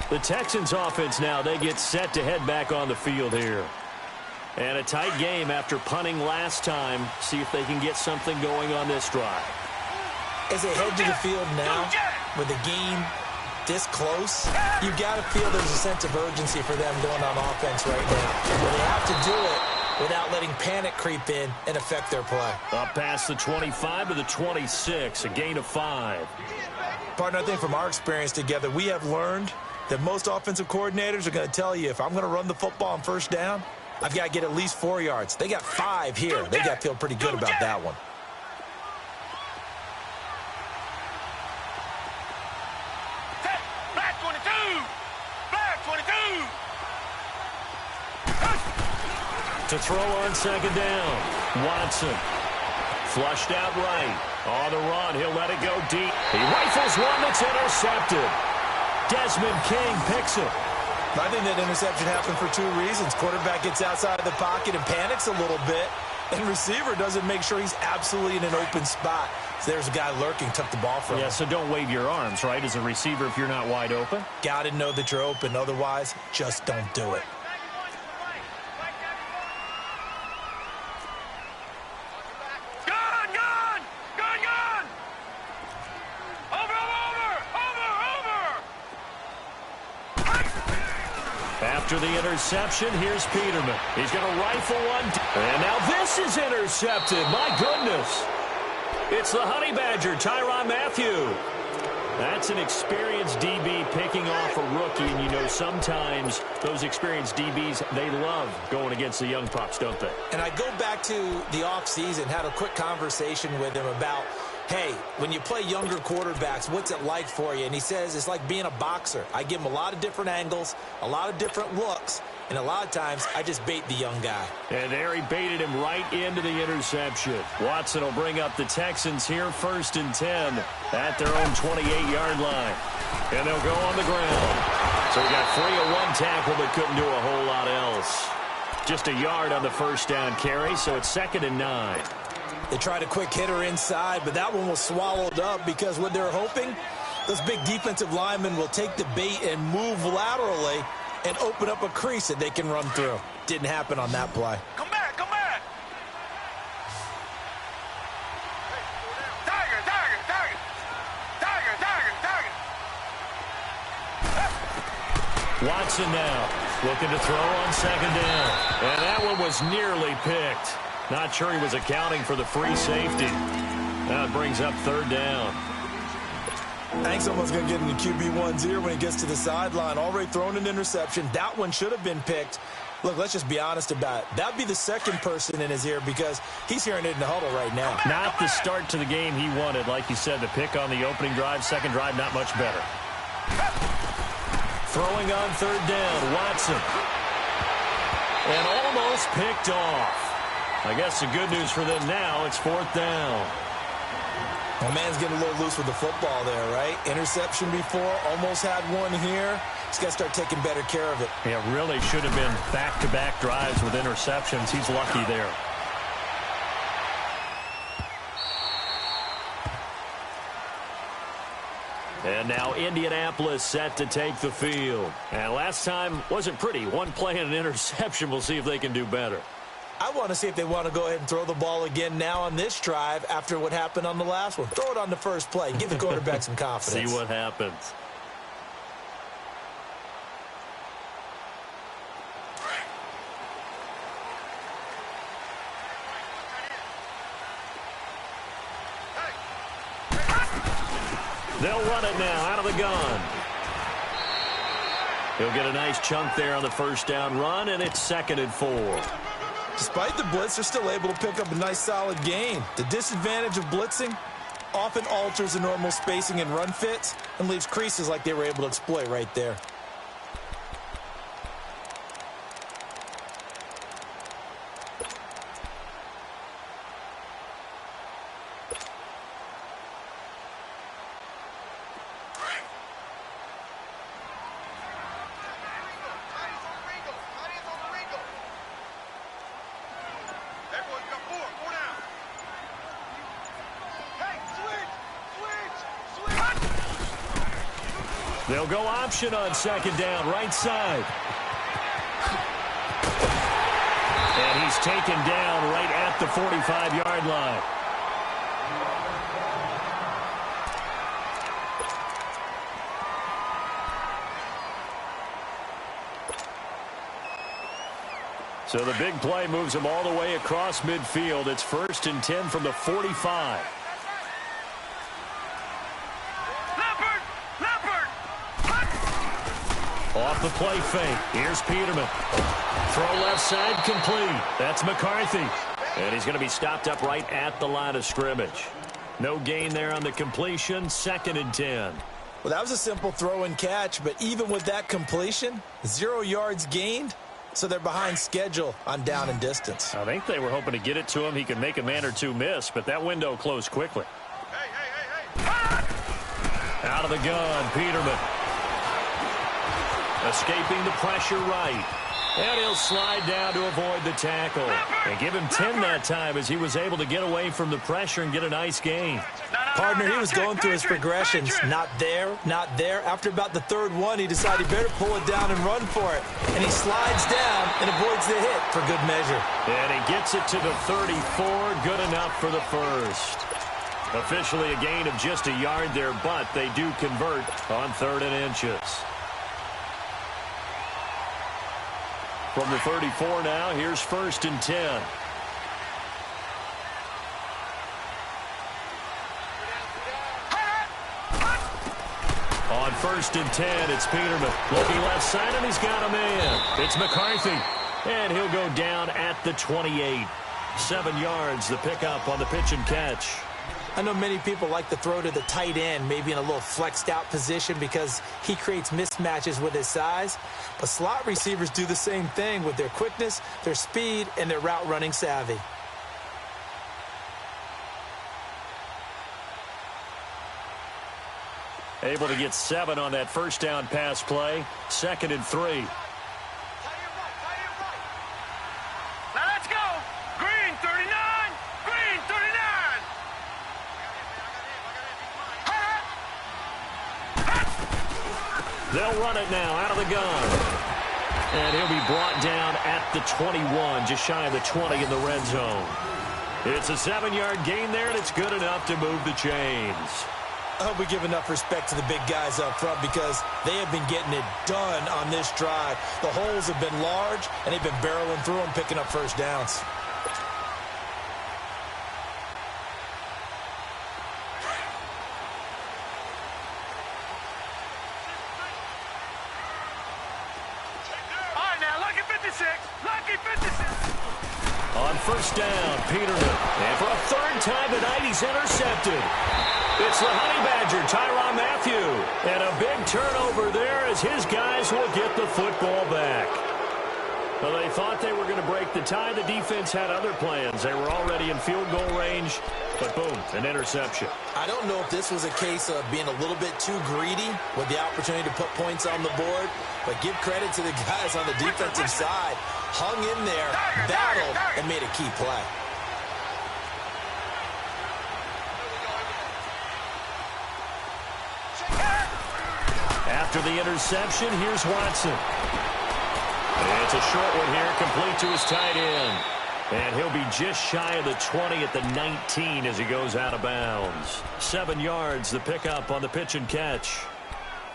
The Texans offense now, they get set to head back on the field here. And a tight game after punting last time. See if they can get something going on this drive. As they head to the field now, with the game this close, you got to feel there's a sense of urgency for them going on offense right now. But they have to do it without letting panic creep in and affect their play. Up past the 25 to the 26, a gain of 5. Partner, I think from our experience together, we have learned that most offensive coordinators are going to tell you, if I'm going to run the football on first down, I've got to get at least 4 yards. They got 5 here. They got to feel pretty good about that one. Black 22! Black 22! To throw on second down, Watson. Flushed out right. On the run, he'll let it go deep. He rifles one that's intercepted. Desmond King picks it. I think that interception happened for 2 reasons. Quarterback gets outside of the pocket and panics a little bit, and receiver doesn't make sure he's absolutely in an open spot. So there's a guy lurking, took the ball from him. Yeah, so don't wave your arms, right, as a receiver if you're not wide open. Got to know that you're open. Otherwise, just don't do it. After the interception, here's Peterman. He's going to rifle one. And now this is intercepted. My goodness. It's the Honey Badger, Tyrann Mathieu. That's an experienced DB picking off a rookie. And you know, sometimes those experienced DBs, they love going against the young pups, don't they? And I go back to the offseason, had a quick conversation with him about, hey, when you play younger quarterbacks, what's it like for you? And he says it's like being a boxer. I give him a lot of different angles, a lot of different looks, and a lot of times I just bait the young guy. And there he baited him right into the interception. Watson will bring up the Texans here 1st and 10 at their own 28-yard line. And they'll go on the ground. So he got free of one tackle but couldn't do a whole lot else. Just a yard on the first down carry, so it's 2nd and 9. They tried a quick hitter inside, but that one was swallowed up because what they're hoping, those big defensive linemen will take the bait and move laterally and open up a crease that they can run through. Didn't happen on that play. Come back, come back! Tiger, tiger, tiger! Tiger, tiger, tiger! Watson now looking to throw on second down. And that one was nearly picked. Not sure he was accounting for the free safety. Now it brings up 3rd down. I think someone's going to get in the QB1's ear when he gets to the sideline. Already thrown an interception. That one should have been picked. Look, let's just be honest about it. That would be the second person in his ear because he's hearing it in the huddle right now. Not the start to the game he wanted. Like you said, the pick on the opening drive, second drive, not much better. Throwing on 3rd down, Watson. And almost picked off. I guess the good news for them now, it's 4th down. My man's getting a little loose with the football there, right? Interception before, almost had one here. He's got to start taking better care of it. Yeah, really should have been back-to-back drives with interceptions. He's lucky there. And now Indianapolis set to take the field. And last time wasn't pretty. One play and an interception. We'll see if they can do better. I want to see if they want to go ahead and throw the ball again now on this drive after what happened on the last one. Throw it on the first play. Give the quarterback some confidence. See what happens. They'll run it now out of the gun. He'll get a nice chunk there on the first down run, and it's 2nd and 4. Despite the blitz, they're still able to pick up a nice solid gain. The disadvantage of blitzing often alters the normal spacing and run fits and leaves creases like they were able to exploit right there. They'll go option on second down, right side. And he's taken down right at the 45-yard line. So the big play moves him all the way across midfield. It's 1st and 10 from the 45. Off the play fake. Here's Peterman. Throw left side complete. That's McCarthy. And he's going to be stopped up right at the line of scrimmage. No gain there on the completion. 2nd and 10. Well, that was a simple throw and catch, but even with that completion, 0 yards gained. So they're behind schedule on down and distance. I think they were hoping to get it to him. He could make a man or two miss, but that window closed quickly. Out of the gun, Peterman. Escaping the pressure right. And he'll slide down to avoid the tackle. And give him 10 that time as he was able to get away from the pressure and get a nice gain. Partner, he was going through his progressions. Not there, not there. After about the 3rd one, he decided he better pull it down and run for it. And he slides down and avoids the hit for good measure. And he gets it to the 34. Good enough for the first. Officially a gain of just a yard there, but they do convert on 3rd and inches. From the 34 now, here's 1st and 10. On 1st and 10, it's Peterman. Looking left side, and he's got a man. It's McCarthy. And he'll go down at the 28. 7 yards, the pickup on the pitch and catch. I know many people like to throw to the tight end, maybe in a little flexed out position because he creates mismatches with his size. But slot receivers do the same thing with their quickness, their speed, and their route running savvy. Able to get 7 on that 1st down pass play. 2nd and 3. Now let's go. Green 39. Green 39. They'll run it now out of the gun. And he'll be brought down at the 21, just shy of the 20 in the red zone. It's a 7-yard gain there, and it's good enough to move the chains. I hope we give enough respect to the big guys up front because they have been getting it done on this drive. The holes have been large, and they've been barreling through them, picking up 1st downs. All right, now, lucky 56. Lucky 56. On 1st down, Peterman. And for a 3rd time tonight, he's intercepted. It's the Honey Badger, Tyrann Mathieu. And a big turnover there as his guys will get the football back. Well, they thought they were going to break the tie. The defense had other plans. They were already in field goal range, but boom, an interception. I don't know if this was a case of being a little bit too greedy with the opportunity to put points on the board, but give credit to the guys on the defensive side. Hung in there, battled, and made a key play. After the interception, here's Watson. It's a short one here, complete to his tight end. And he'll be just shy of the 20 at the 19 as he goes out of bounds. 7 yards, the pickup on the pitch and catch.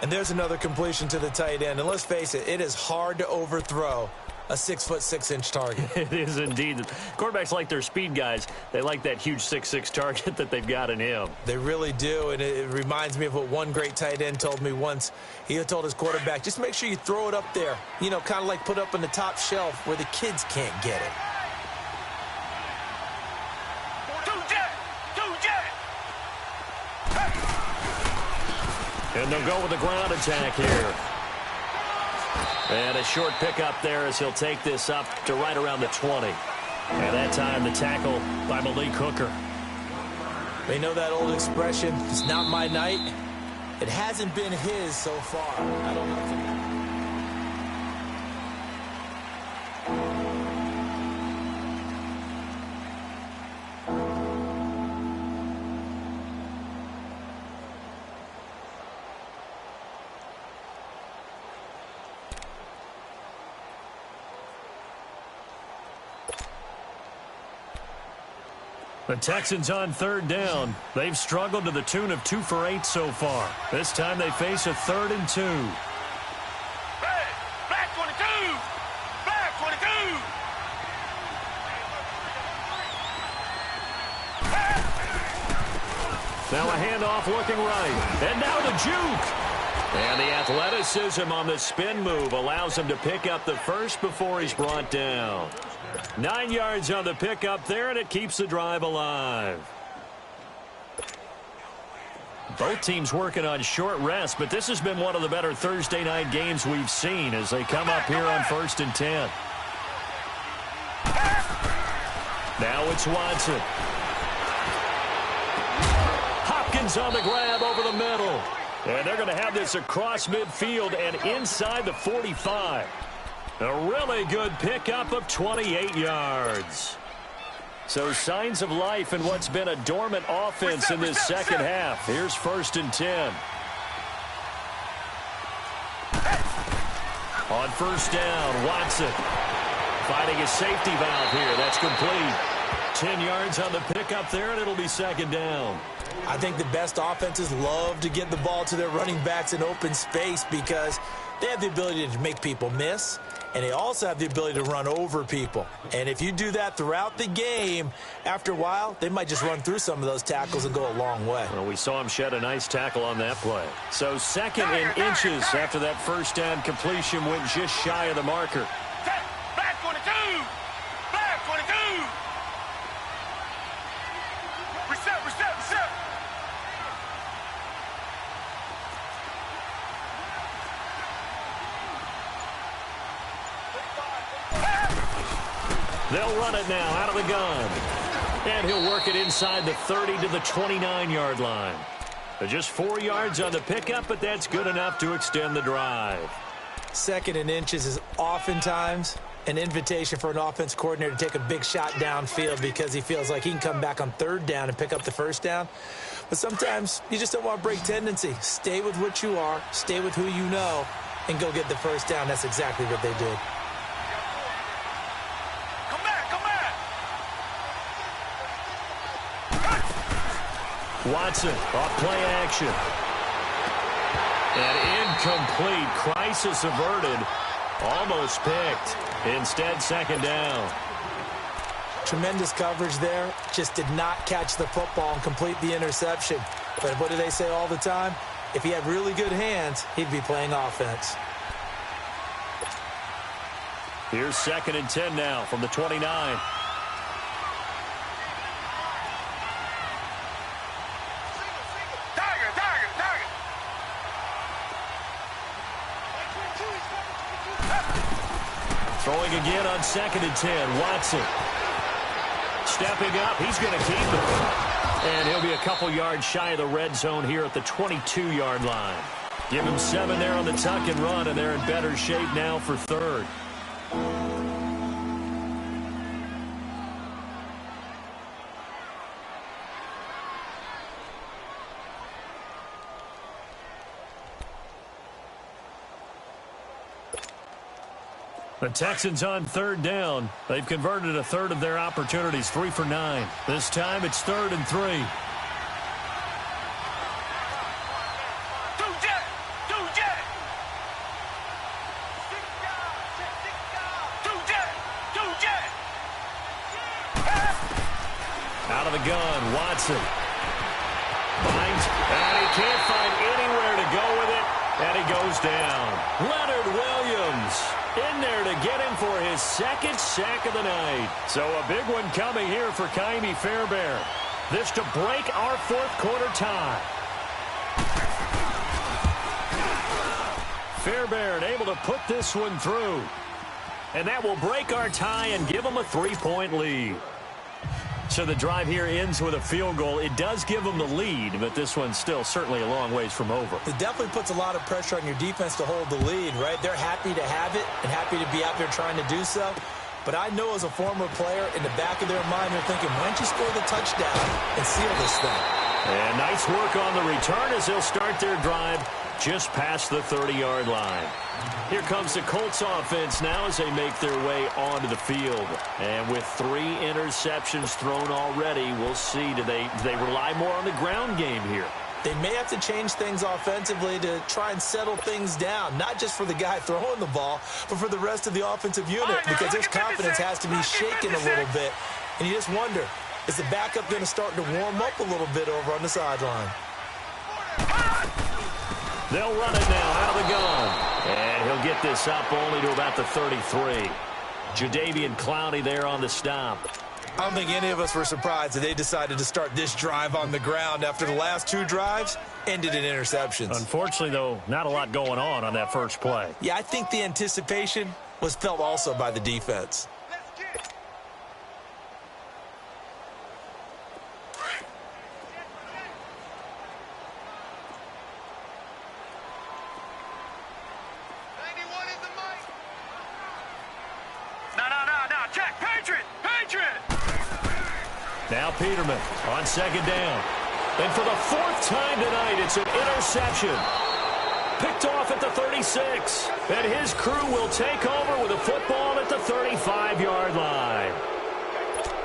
And there's another completion to the tight end. And let's face it, it is hard to overthrow a 6'6" target. It is indeed. Quarterbacks like their speed guys. They like that huge 6'6" target that they've got in him. They really do, and it reminds me of what one great tight end told me once. He told his quarterback, just make sure you throw it up there. You know, kind of like put up on the top shelf where the kids can't get it. And they'll go with the ground attack here. And a short pickup there as he'll take this up to right around the 20. And that time the tackle by Malik Hooker. They know that old expression, it's not my night. It hasn't been his so far. I don't know. The Texans on third down. They've struggled to the tune of 2 for 8 so far. This time they face a 3rd and 2. Hey, black 22! Black 22! Now a handoff looking right. And now the juke. And the athleticism on the spin move allows him to pick up the first before he's brought down. 9 yards on the pickup there, and it keeps the drive alive. Both teams working on short rest, but this has been one of the better Thursday night games we've seen as they come up here on 1st and 10. Now it's Watson. Hopkins on the grab over the middle. And they're going to have this across midfield and inside the 45. A really good pickup of 28 yards. So signs of life in what's been a dormant offense in this second half. Here's 1st and 10. On 1st down, Watson finding a safety valve here. That's complete. 10 yards on the pickup there, and it'll be 2nd down. I think the best offenses love to get the ball to their running backs in open space because they have the ability to make people miss, and they also have the ability to run over people. And if you do that throughout the game, after a while, they might just run through some of those tackles and go a long way. Well, we saw him shed a nice tackle on that play. So 2nd and inches after that 1st down completion went just shy of the marker. Black 22! Black 22! Reset, reset, reset! They'll run it now out of the gun. And he'll work it inside the 30 to the 29-yard line. Just 4 yards on the pickup, but that's good enough to extend the drive. 2nd and inches is oftentimes an invitation for an offense coordinator to take a big shot downfield because he feels like he can come back on 3rd down and pick up the 1st down. But sometimes you just don't want to break tendency. Stay with what you are, stay with who you know, and go get the 1st down. That's exactly what they did. Watson off play action. And incomplete. Crisis averted. Almost picked. Instead, 2nd down. Tremendous coverage there. Just did not catch the football and complete the interception. But what do they say all the time? If he had really good hands, he'd be playing offense. Here's 2nd and 10 now from the 29. Throwing again on 2nd and 10. Watson. Stepping up. He's going to keep it. And he'll be a couple yards shy of the red zone here at the 22-yard line. Give him 7 there on the tuck and run, and they're in better shape now for 3rd. The Texans on 3rd down. They've converted a 1/3 of their opportunities, 3 for 9. This time it's 3rd and 3. Out of the gun, Watson. Finds, and he can't find anywhere to go with it, and he goes down. Leonard Williams in there to get him for his 2nd sack of the night. So a big one coming here for Ka'imi Fairbairn. This to break our 4th quarter tie. Fairbairn able to put this one through. And that will break our tie and give them a 3-point lead. So the drive here ends with a field goal. It does give them the lead, but this one's still certainly a long ways from over. It definitely puts a lot of pressure on your defense to hold the lead, right? They're happy to have it and happy to be out there trying to do so. But I know as a former player, in the back of their mind, they're thinking, why don't you score the touchdown and seal this thing? And nice work on the return as they'll start their drive just past the 30-yard line. Here comes the Colts offense now as they make their way onto the field. And with 3 interceptions thrown already, we'll see. Do they rely more on the ground game here? They may have to change things offensively to try and settle things down, not just for the guy throwing the ball, but for the rest of the offensive unit, because his confidence has to be shaken a little bit. And you just wonder, is the backup going to start to warm up a little bit over on the sideline? They'll run it now out of the gun. And he'll get this up only to about the 33. Jadeveon Clowney there on the stop. I don't think any of us were surprised that they decided to start this drive on the ground after the last 2 drives ended in interceptions. Unfortunately, though, not a lot going on that first play. Yeah, I think the anticipation was felt also by the defense. Now Peterman on second down. And for the 4th time tonight, it's an interception. Picked off at the 36. And his crew will take over with a football at the 35-yard line.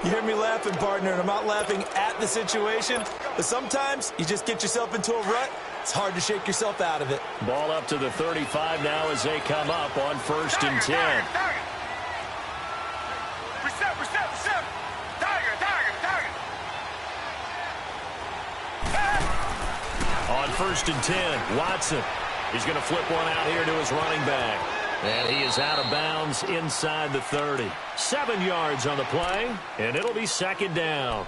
You hear me laughing, partner, and I'm not laughing at the situation. But sometimes you just get yourself into a rut. It's hard to shake yourself out of it. Ball up to the 35 now as they come up on 1st and 10. On 1st and 10, Watson. He's going to flip one out here to his running back. And he is out of bounds inside the 30. 7 yards on the play, and it'll be 2nd down.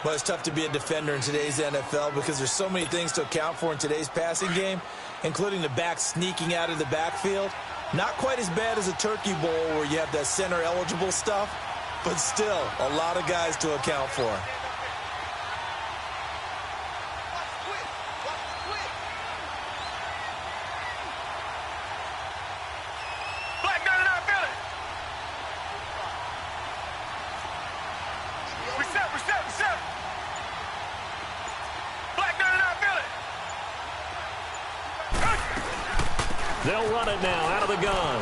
Well, it's tough to be a defender in today's NFL because there's so many things to account for in today's passing game, including the back sneaking out of the backfield. Not quite as bad as a turkey bowl where you have that center-eligible stuff, but still a lot of guys to account for. They'll run it now out of the gun.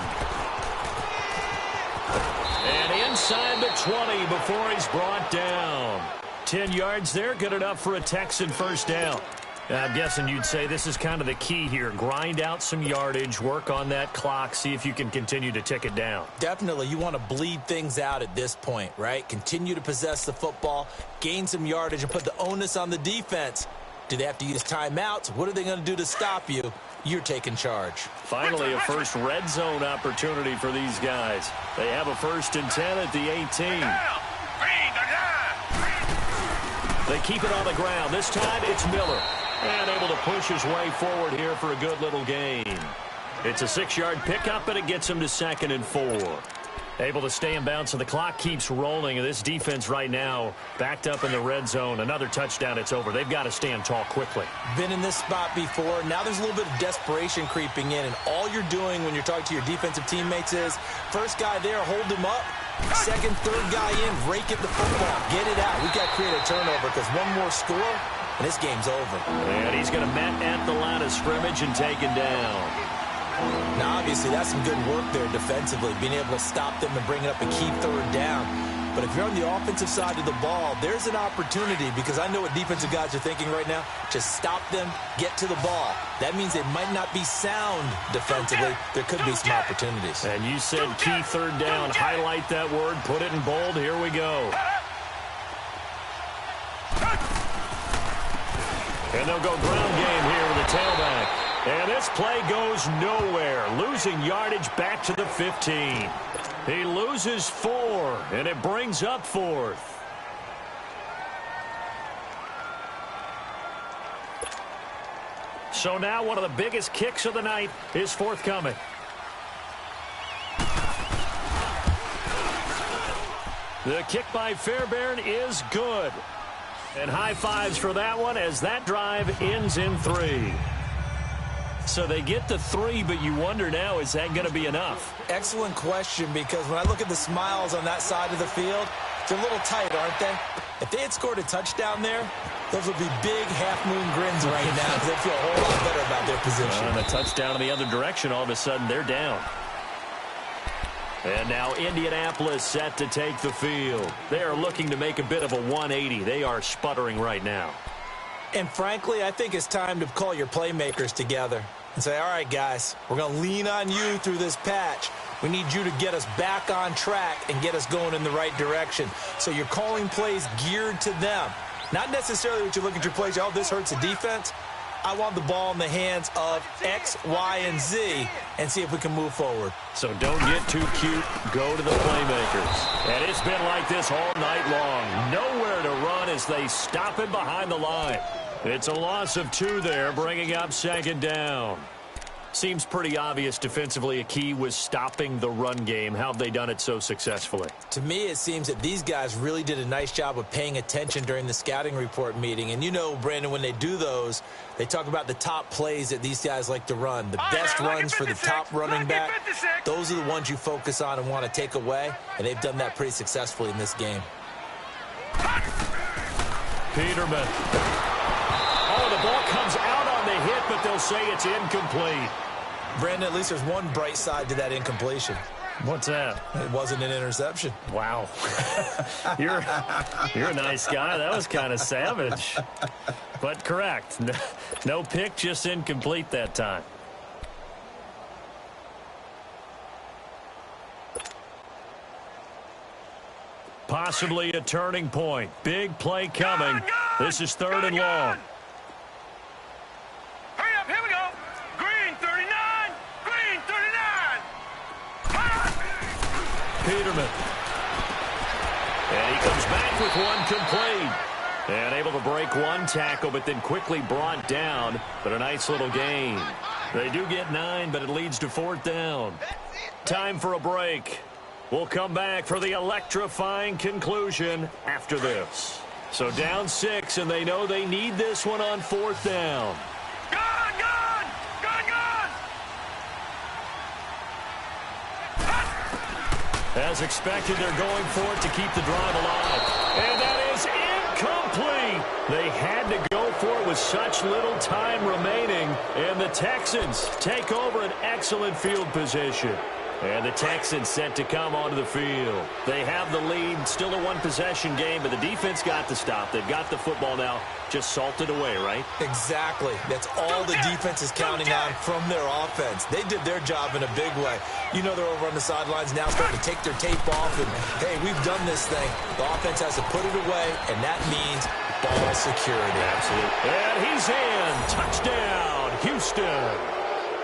And inside the 20 before he's brought down. 10 yards there, good enough for a Texan first down. I'm guessing you'd say this is kind of the key here. Grind out some yardage, work on that clock, see if you can continue to tick it down. Definitely. You want to bleed things out at this point, right? Continue to possess the football, gain some yardage, and put the onus on the defense. Do they have to use timeouts? What are they going to do to stop you? You're taking charge. Finally, a first red zone opportunity for these guys. They have a 1st and 10 at the 18. They keep it on the ground. This time it's Miller. And able to push his way forward here for a good little gain. It's a 6-yard pickup, and it gets him to 2nd and 4. Able to stay in bounds, so the clock keeps rolling. And this defense right now backed up in the red zone. Another touchdown, it's over. They've got to stand tall quickly. Been in this spot before. Now there's a little bit of desperation creeping in. And all you're doing when you're talking to your defensive teammates is, first guy there, hold him up. Second, third guy in, rake at the football. Get it out. We've got to create a turnover because one more score, and this game's over. And he's going to met at the line of scrimmage and taken down. Now, obviously, that's some good work there defensively, being able to stop them and bring it up a key 3rd down. But if you're on the offensive side of the ball, there's an opportunity because I know what defensive guys are thinking right now. Just stop them, get to the ball. That means they might not be sound defensively. There could be some opportunities. And you said key 3rd down. Highlight that word, put it in bold. Here we go. And they'll go ground game here with the tailback. And this play goes nowhere. Losing yardage back to the 15. He loses 4, and it brings up 4th. So now one of the biggest kicks of the night is forthcoming. The kick by Fairbairn is good. And high fives for that one as that drive ends in 3. So they get the 3, but you wonder now, is that going to be enough? Excellent question, because when I look at the smiles on that side of the field, they're a little tight, aren't they? If they had scored a touchdown there, those would be big half-moon grins right now because they feel a whole lot better about their position. And a touchdown in the other direction, all of a sudden they're down. And now Indianapolis set to take the field. They are looking to make a bit of a 180. They are sputtering right now. And frankly, I think it's time to call your playmakers together and say, all right, guys, we're going to lean on you through this patch. We need you to get us back on track and get us going in the right direction. So you're calling plays geared to them. Not necessarily what you look at your plays, oh, this hurts the defense. I want the ball in the hands of X, Y, and Z and see if we can move forward. So don't get too cute. Go to the playmakers. And it's been like this all night long. Nowhere to run as they stop it behind the line. It's a loss of 2 there, bringing up second down. Seems pretty obvious defensively a key was stopping the run game. How have they done it so successfully? To me, it seems that these guys really did a nice job of paying attention during the scouting report meeting. And you know, Brandon, when they do those, they talk about the top plays that these guys like to run. The best runs for the top running back. Those are the ones you focus on and want to take away. And they've done that pretty successfully in this game. Peterman. Oh, the ball comes out on the hit, but they'll say it's incomplete. Brandon, at least there's one bright side to that incompletion. What's that? It wasn't an interception. Wow. You're a nice guy. That was kind of savage. But correct. No pick, just incomplete that time. Possibly a turning point. Big play coming. This is 3rd and long. Hurry up, here we go. Green 39. Green 39. Peterman. And he comes back with one complete. And able to break one tackle, but then quickly brought down. But a nice little gain. They do get 9, but it leads to 4th down. Time for a break. We'll come back for the electrifying conclusion after this. So down 6, and they know they need this one on 4th down. Gone, gone, gone, gone. As expected, they're going for it to keep the drive alive. And that is incomplete. They had to go for it with such little time remaining. And the Texans take over an excellent field position. And the Texans set to come onto the field. They have the lead, still a one-possession game, but the defense got the stop. They've got the football now, just salted away, right? Exactly. That's all the defense is counting on from their offense. They did their job in a big way. You know they're over on the sidelines now starting to take their tape off, and, hey, we've done this thing. The offense has to put it away, and that means ball security. Absolutely. And he's in. Touchdown, Houston.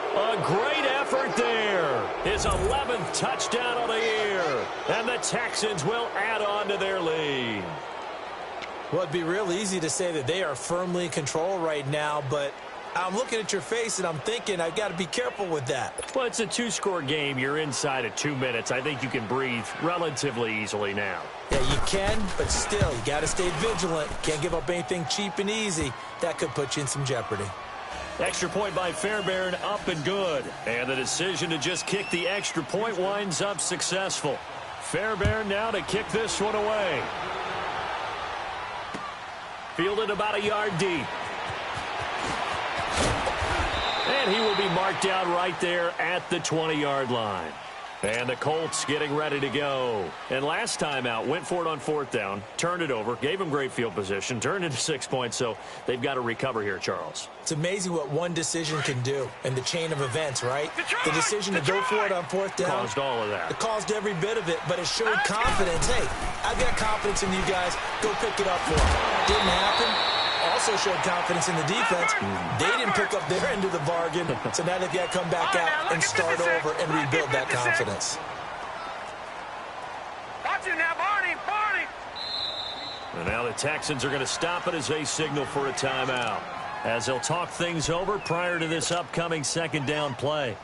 A great effort there. His 11th touchdown of the year. And the Texans will add on to their lead. Well, it'd be real easy to say that they are firmly in control right now, but I'm looking at your face and I'm thinking I've got to be careful with that. Well, it's a 2-score game. You're inside of 2 minutes. I think you can breathe relatively easily now. Yeah, you can, but still, you got to stay vigilant. Can't give up anything cheap and easy. That could put you in some jeopardy. Extra point by Fairbairn, up and good. And the decision to just kick the extra point winds up successful. Fairbairn now to kick this one away. Fielded about a yard deep. And he will be marked out right there at the 20-yard line. And the Colts getting ready to go. And last time out, went for it on 4th down, turned it over, gave them great field position, turned into 6 points, so they've got to recover here, Charles. It's amazing what one decision can do in the chain of events, right? The decision to go for it on 4th down. Caused all of that. It caused every bit of it, but it showed confidence. Hey, I've got confidence in you guys. Go pick it up for them. Didn't happen. Also showed confidence in the defense. They didn't pick up their end of the bargain, so now they've got to come back out and start over and rebuild that confidence. Watch it now, Barney, Barney. And now the Texans are going to stop it as they signal for a timeout, as they'll talk things over prior to this upcoming 2nd down play.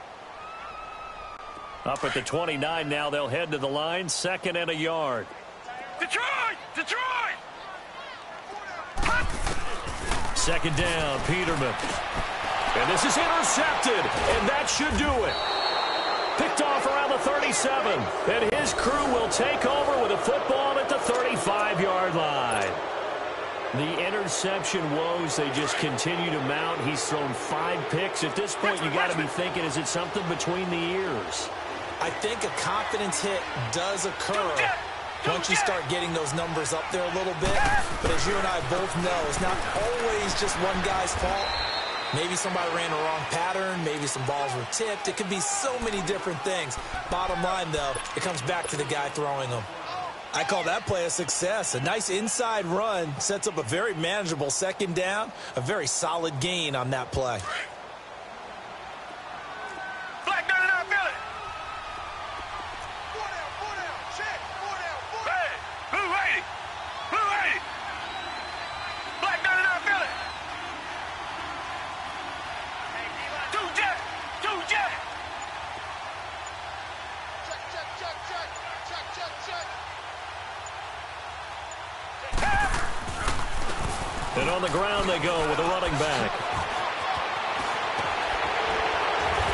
Up at the 29 now, they'll head to the line, 2nd and a yard. Detroit, Detroit. 2nd down, Peterman. And this is intercepted, and that should do it. Picked off around the 37. And his crew will take over with a football at the 35-yard line. The interception woes, they just continue to mount. He's thrown 5 picks. At this point, you got to be thinking, is it something between the ears? I think a confidence hit does occur once you start getting those numbers up there a little bit. But as you and I both know, it's not always just one guy's fault. Maybe somebody ran a wrong pattern. Maybe some balls were tipped. It could be so many different things. Bottom line, though, it comes back to the guy throwing them. I call that play a success. A nice inside run sets up a very manageable second down. A very solid gain on that play. Flag down and out, Billy. 4 down, check. 4 down. Hey, blue 80. Blue 80. Flag down and out, Billy. 2 jet. 2 jet. Check. And on the ground they go with a running back.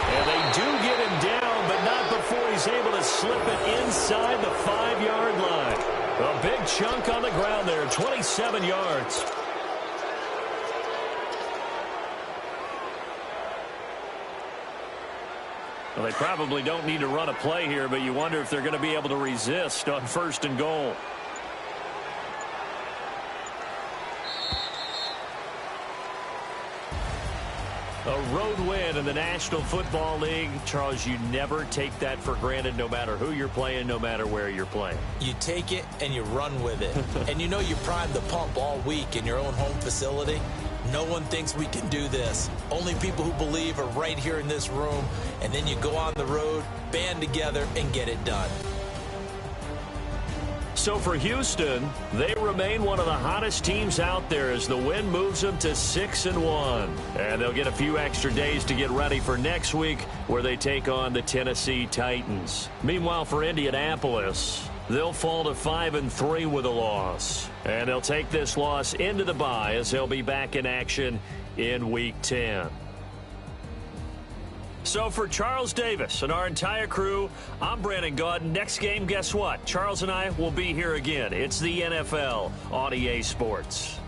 And they do get him down, but not before he's able to slip it inside the 5-yard line. A big chunk on the ground there, 27 yards. Well, they probably don't need to run a play here, but you wonder if they're going to be able to resist on 1st and goal. A road win in the National Football League. Charles, you never take that for granted, no matter who you're playing, no matter where you're playing. You take it and you run with it. And you know you primed the pump all week in your own home facility. No one thinks we can do this. Only people who believe are right here in this room. And then you go on the road, band together, and get it done. So for Houston, they remain one of the hottest teams out there as the win moves them to 6-1. And they'll get a few extra days to get ready for next week where they take on the Tennessee Titans. Meanwhile, for Indianapolis, they'll fall to 5-3 with a loss. And they'll take this loss into the bye as they'll be back in action in Week 10. So for Charles Davis and our entire crew, I'm Brandon Gaudin. Next game, guess what? Charles and I will be here again. It's the NFL on EA Sports.